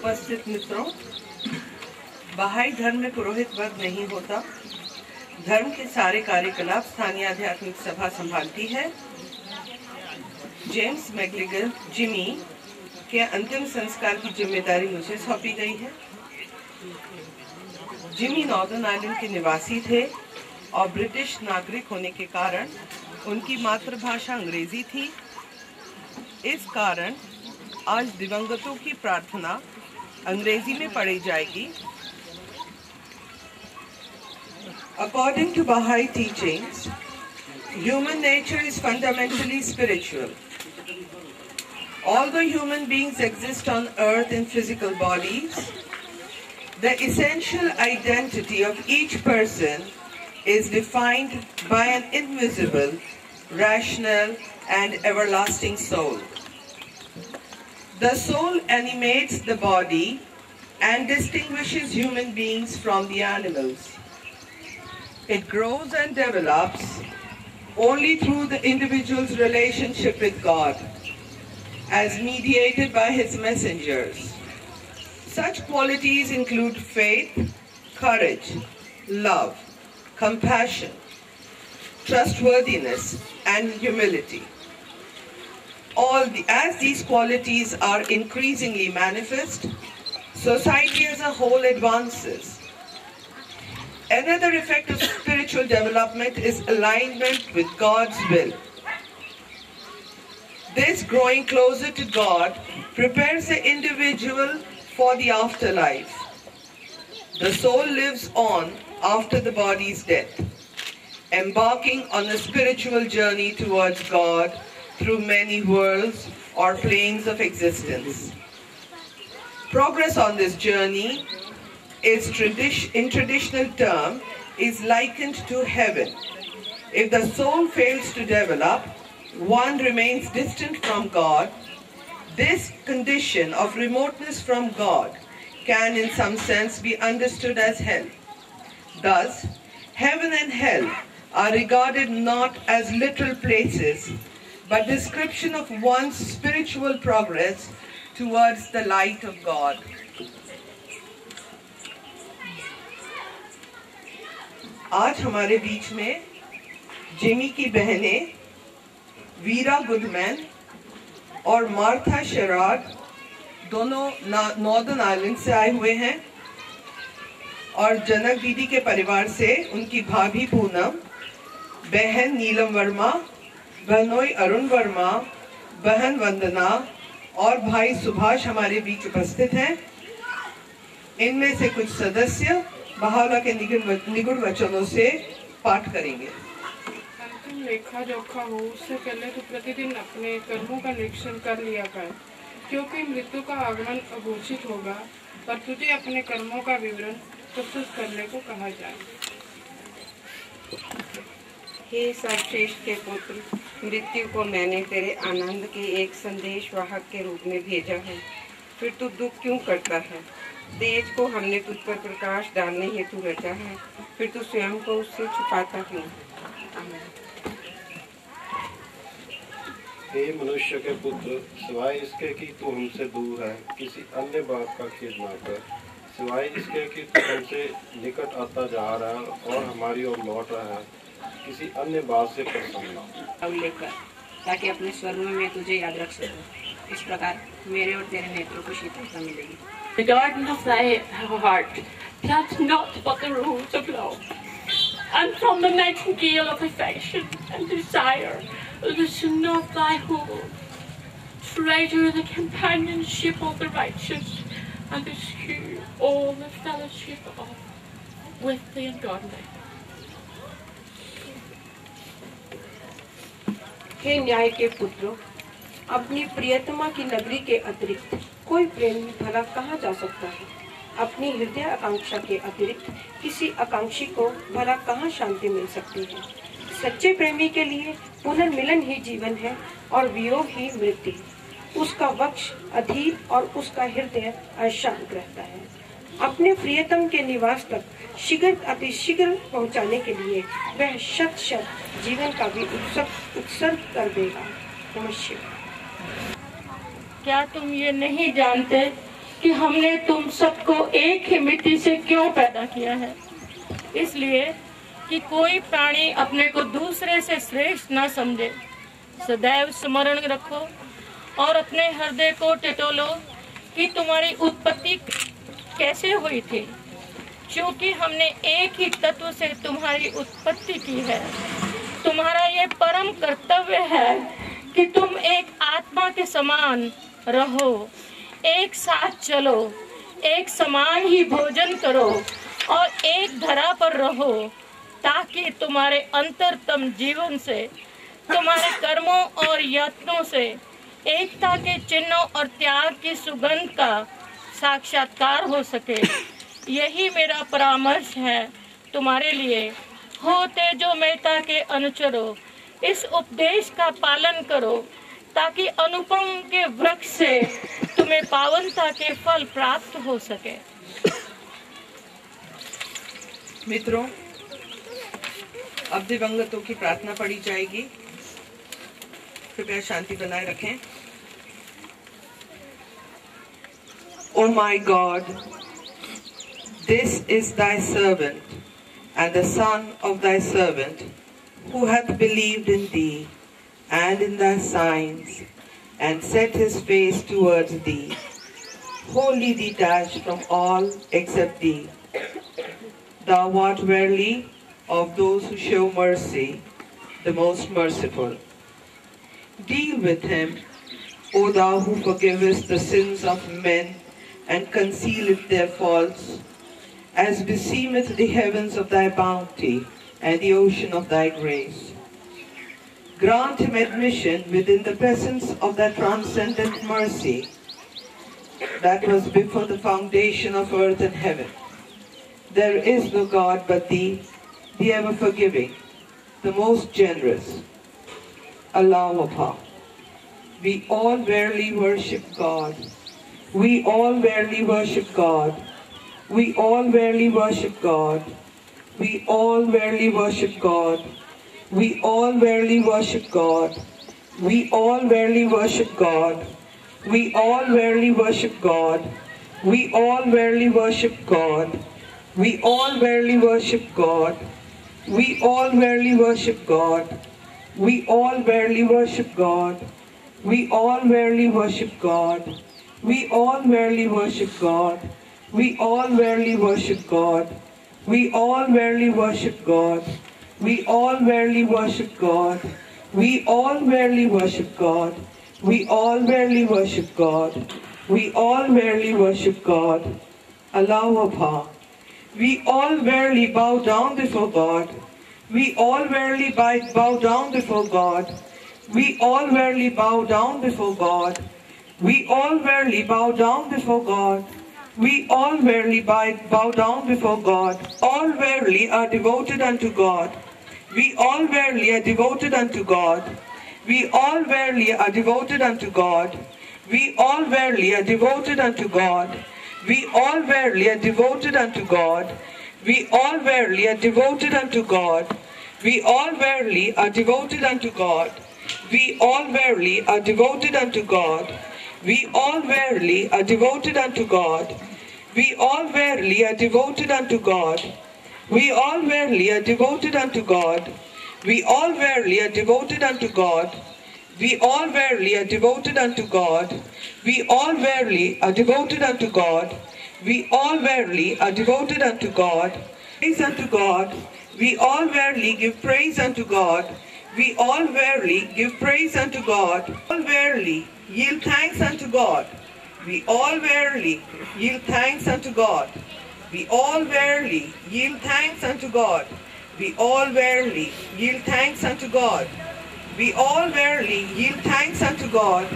उपस्थित मित्रों, बहाई धर्म में पुरोहित वर्ग नहीं होता। धर्म के सारे कार्यकलाप स्थानीय आध्यात्मिक सभा संभालती है। जेम्स मैकलिगन जिमी के अंतिम संस्कार की जिम्मेदारी मुझे सौंपी गई है। जिमी नॉर्दर्न आइलैंड के निवासी थे और ब्रिटिश नागरिक होने के कारण उनकी मातृभाषा अंग्रेजी थी। इस कारण आज दिवंगतों की प्रार्थना अंग्रेजी में पढ़ी जाएगी। According to Baha'i teachings, human nature is fundamentally spiritual. Although human beings exist on earth in physical bodies, the essential identity of each person is defined by an invisible, rational, and everlasting soul. The soul animates the body and distinguishes human beings from the animals. It grows and develops only through the individual's relationship with God, as mediated by his messengers. Such qualities include faith, courage, love, compassion, trustworthiness, and humility. As these qualities are increasingly manifest, society as a whole advances. Another effect of spiritual development is alignment with God's will. This growing closer to God prepares the individual for the afterlife. The soul lives on after the body's death, embarking on a spiritual journey towards God through many worlds or planes of existence. Progress on this journey is in traditional term is likened to heaven. If the soul fails to develop, one remains distant from God. This condition of remoteness from God can in some sense be understood as hell. Thus, heaven and hell are regarded not as literal places, but description of one's spiritual progress towards the light of God. आज हमारे बीच में Jimmy की बहनें वीरा Goodman और Martha शेराड दोनों northern island से आए हुए हैं और जनक दीदी के परिवार से उनकी भाभी पूनम, बहन नीलम वर्मा, बहनोई अरुण वर्मा, बहन वंदना और भाई सुभाष हमारे बीच उपस्थित हैं। इनमें से कुछ सदस्य बहावला के निगुण वचनों से पाठ करेंगे। अंतिम लेखा जोखा हो उससे पहले तो प्रतिदिन अपने कर्मों का निरीक्षण कर लिया कर, क्योंकि मृत्यु का आगमन अघोषित होगा और तुझे अपने कर्मों का विवरण प्रस्तुत करने को कहा जाए। हे सर्वश्रेष्ठ के पुत्र, मृत्यु को मैंने तेरे आनंद के एक संदेश वाहक के रूप में भेजा है, फिर तू दुख क्यों करता है? तेज को हमने तुझ पर प्रकाश डालने हेतु रचा है, फिर तू स्वयं को उससे छुपाता क्यों? हे मनुष्य के पुत्र, सिवाय इसके कि तू हमसे दूर है, किसी अन्य बात का खेद ना कर। सिवाय इसके कि तू हमसे निकट आता जा रहा है और हमारी ओर लौट रहा है, किसी अन्य बात से प्रसन्न लेकर, ताकि अपने स्वरूप में तुझे याद रख सकूं। इस प्रकार मेरे और तेरे नेत्रों को शीतलता मिलेगी। The garden of thy heart, plant not but the rose of love, and from the nightingale of affection and desire, listen of thy home. Treasure the companionship of the righteous, and eschew all the fellowship of with the ungodly. हे न्याय के पुत्रों, अपनी प्रियतमा की नगरी के अतिरिक्त कोई प्रेमी भला कहाँ जा सकता है? अपनी हृदय आकांक्षा के अतिरिक्त किसी आकांक्षी को भला कहाँ शांति मिल सकती है? सच्चे प्रेमी के लिए पुनर्मिलन ही जीवन है और वियोग ही मृत्यु। उसका वक्ष अधीर और उसका हृदय अशांत रहता है। अपने प्रियतम के निवास तक शीघ्र अतिशीघ्र पहुँचाने के लिए वह शत जीवन का भी उत्सर्ग कर देगा। नमस्कार। क्या तुम ये नहीं जानते कि हमने तुम सबको एक ही मिट्टी से क्यों पैदा किया है। इसलिए कि कोई प्राणी अपने को दूसरे से श्रेष्ठ न समझे। सदैव स्मरण रखो और अपने हृदय को टटोलो कि तुम्हारी उत्पत्ति कैसे हुई थी, क्योंकि हमने एक ही तत्व से तुम्हारी उत्पत्ति की है। तुम्हारा ये परम कर्तव्य है कि तुम एक आत्मा के समान रहो, एक साथ चलो, एक समान ही भोजन करो और एक धरा पर रहो, ताकि तुम्हारे अंतरतम जीवन से, तुम्हारे कर्मों और यत्नों से एकता के चिन्हों और त्याग की सुगंध का साक्षात्कार हो सके। यही मेरा परामर्श है तुम्हारे लिए। हो तेजो मेहता के अनुचरो, इस उपदेश का पालन करो, ताकि अनुपम के वृक्ष से तुम्हें पावनता के फल प्राप्त हो सके। मित्रों, अब दिवंगतों की प्रार्थना पढ़ी जाएगी। कृपया शांति बनाए रखें। O my God, this is thy servant and the son of thy servant, who hath believed in thee and in thy signs, and set his face towards thee, wholly detached from all except thee. Thou art verily of those who show mercy, the most merciful. Deal with him, O thou who forgivest the sins of men and concealeth their faults, as beseemeth the heavens of thy bounty and the ocean of thy grace. Grant him admission within the presence of thy transcendent mercy that was before the foundation of earth and heaven. There is no God but thee, the ever-forgiving, the most generous. Allahu Akbar. We all verily worship God. We all verily worship God. We all verily worship God. We all verily worship God. We all verily worship God. We all verily worship God. We all verily worship God. We all verily worship God. We all verily worship God. We all verily worship God. We all verily worship God. We all verily worship God. We all verily worship God. We all verily worship God. We all verily worship God. We all verily worship God. We all verily worship God. We all verily worship God. We all verily worship God. Allahu Akbar. We all verily bow down before God. We all verily bow down before God. We all verily bow down before God. We all verily bow down before God. We all verily bow down before God. All verily are devoted unto God. We all verily are devoted unto God. We all verily are devoted unto God. We all verily are devoted unto God. We all verily are devoted unto God. We all verily are devoted unto God. We all verily are devoted unto God. We all verily are devoted unto God. We all verily are devoted unto God. We all verily are devoted unto God. We all verily are devoted unto God. We all verily are devoted unto God. We all verily are devoted unto God. We all verily are devoted unto God. We all verily are devoted unto God. Praise unto God. We all verily give praise unto God. We all verily give praise unto God. All verily yield thanks unto God. We all verily yield thanks unto God. We all verily yield thanks unto God. We all verily yield thanks unto God. We all verily yield thanks unto God.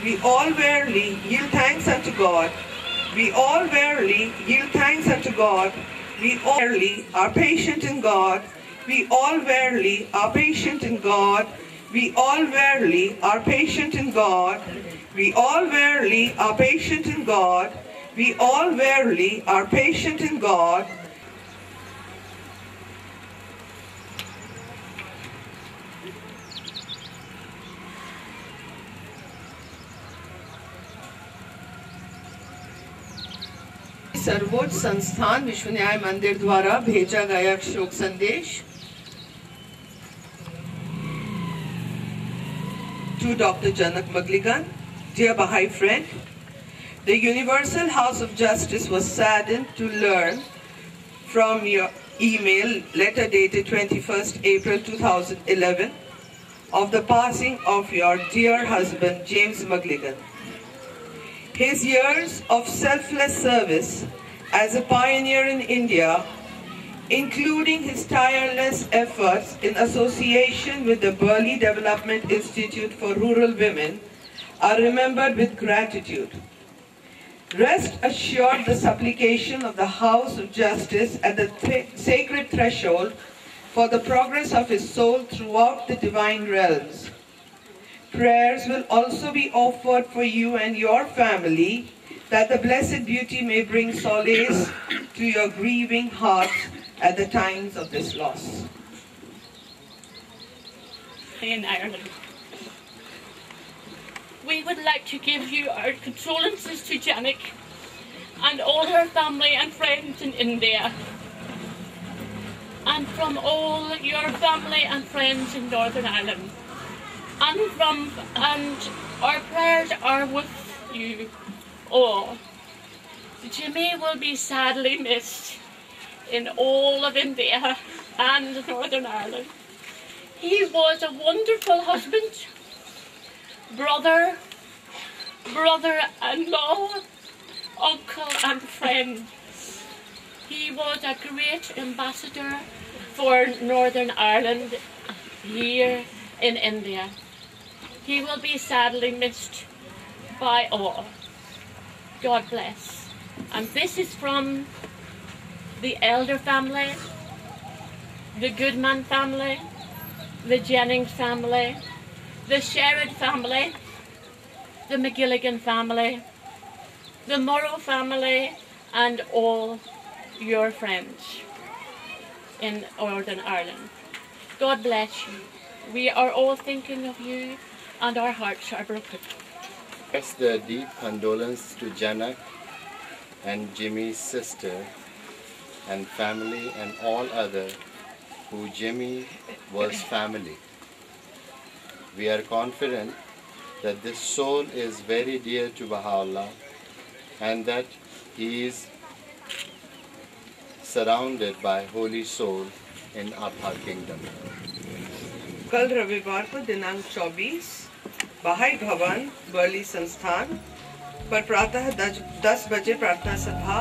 We all verily yield thanks unto God. We all verily yield thanks unto God. We all verily are patient in God. We all verily are patient in God. We all verily are patient in God. We all verily are patient in God. We all verily are patient in God. सर्वोच्च संस्थान विश्व न्याय मंदिर द्वारा भेजा गया शोक संदेश। To Dr. Janak McGilligan, dear Baha'i friend, the Universal House of Justice was saddened to learn from your email letter dated 21st April 2011 of the passing of your dear husband James McGilligan. His years of selfless service as a pioneer in India, including his tireless efforts in association with the Barli Development Institute for Rural Women, are remembered with gratitude. Rest assured, the supplication of the House of Justice at the sacred threshold for the progress of his soul throughout the divine realms. Prayers will also be offered for you and your family, that the blessed beauty may bring solace to your grieving hearts at the times of this loss. In Ireland, we would like to give you our condolences to Janak and all her family and friends in India, and from all your family and friends in Northern Ireland, and our prayers are with you all. Jimmy will be sadly missed in all of India and Northern Ireland. He was a wonderful husband, brother-in-law, uncle and friend. He was a great ambassador for Northern Ireland here in India. He will be sadly missed by all. God bless. And this is from the Elder family, the Goodman family, the Jennings family, the Sherrod family, the McGilligan family, the Morrow family, and all your friends in Northern Ireland. God bless you. We are all thinking of you, and our hearts are broken. Express the deep condolence to Janak and Jimmy's sister and family and all other who Jimmy was family. We are confident that this soul is very dear to Baha'u'llah and that he is surrounded by holy soul in Abha kingdom. कल रविवार को दिनांक 24 बाहाई भवन barley संस्थान पर प्रातः 10 बजे प्रार्थना सभा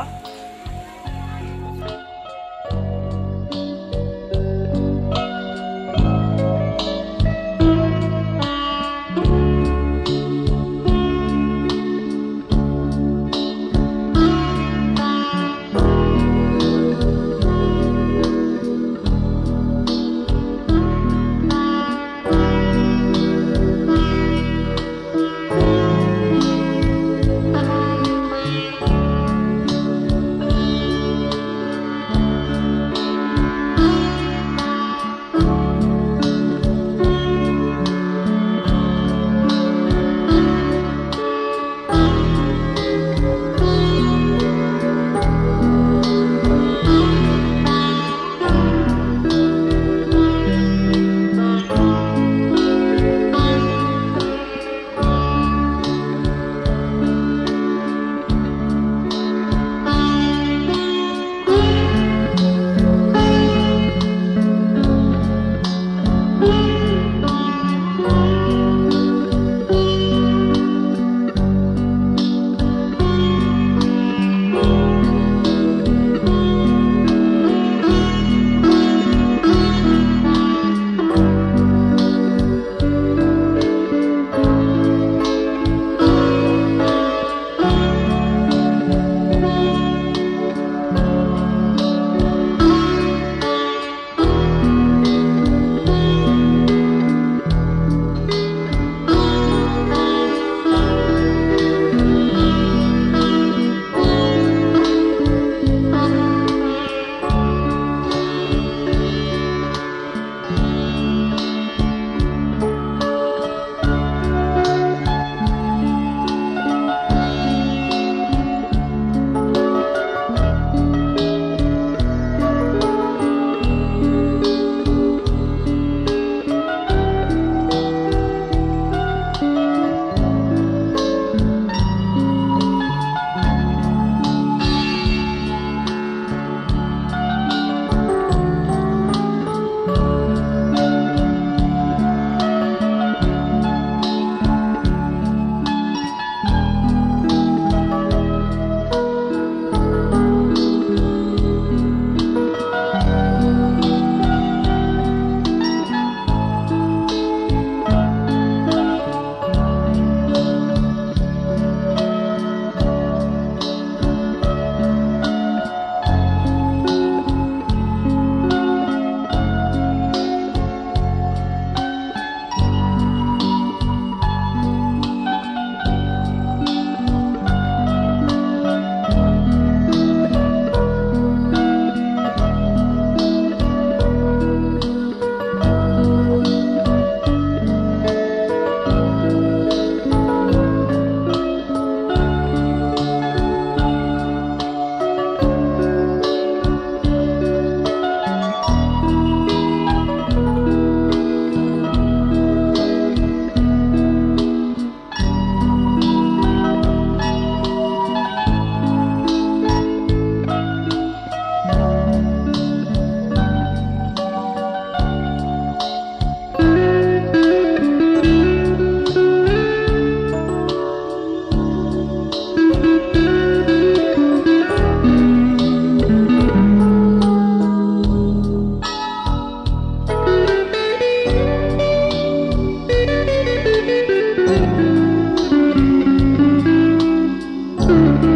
Thank you.